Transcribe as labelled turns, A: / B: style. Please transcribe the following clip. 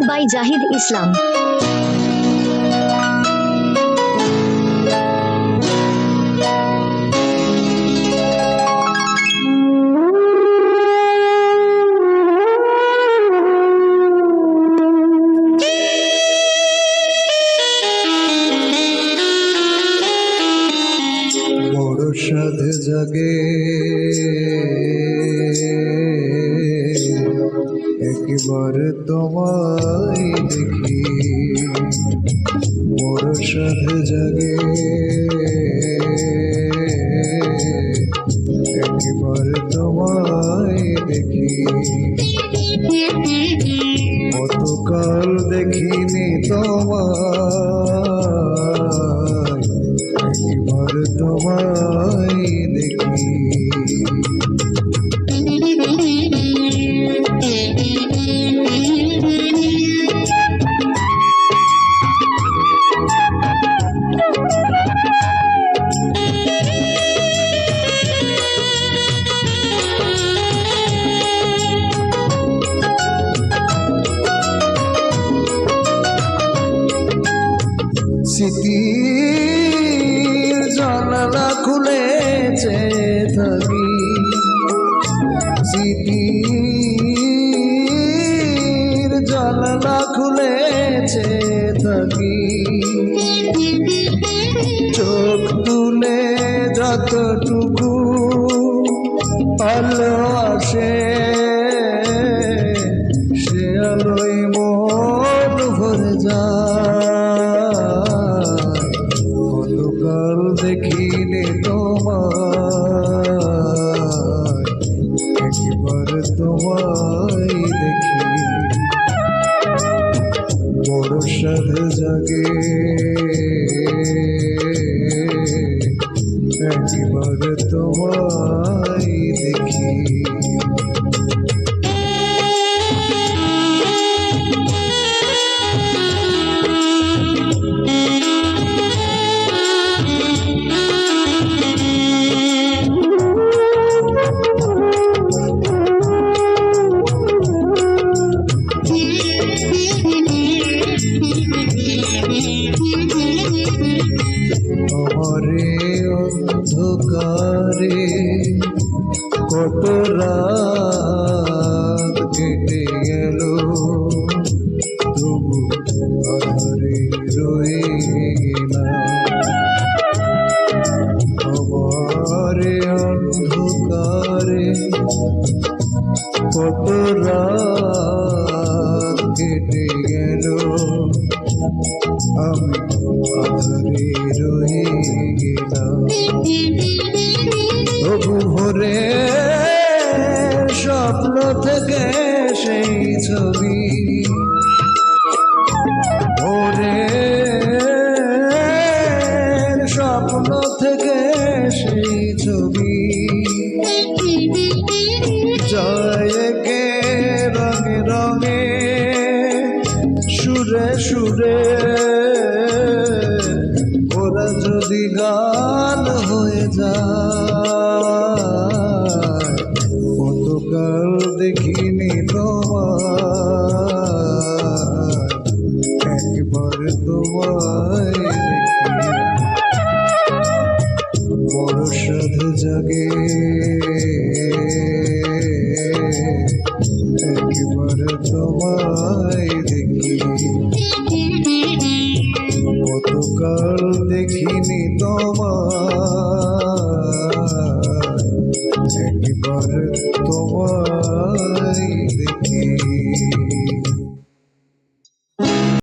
A: By Zahid ইসলাম।
B: বড় সাধ জাগে একবার তোমায় দেখি, বড় সাধ জাগে একবার তোমায় দেখি। কতকাল দেখিনি তোমায়, একবার তোমায় দেখি। স্মৃতির জানালা খুলেছে থাকি, স্মৃতির জানালা খুলেছে থাকি। চোখ তুলে যতটুকু আলো আসে, সে আলোয় মন ভরে যায়। কতকাল দেখিনি তোমায়, একবার তোমায় দেখি। বড় সাধ জাগে একবার তোমায় দেখি। আমারে অন্ধকারে কত রাত কেটে গেল, তবু আধারে রয়ে গেলাম। আমারে অন্ধকারে কত রাত কেটে গেল, আমি আধারে রয়ে গেলাম। তবু ভোরে স্বপ্ন থেকে সেই ছবি, ভোরে স্বপ্ন থেকে সেই ছবি। জয় কে রঙে রঙে সুরে সুরে ওরা যদি গান হয়ে যায়। কতকাল দেখিনি তোমায়, একবার তোমায় দেখি। বড় সাধ জাগে একবার তোমায় দেখি। কতকাল দেখিনি তোমায়।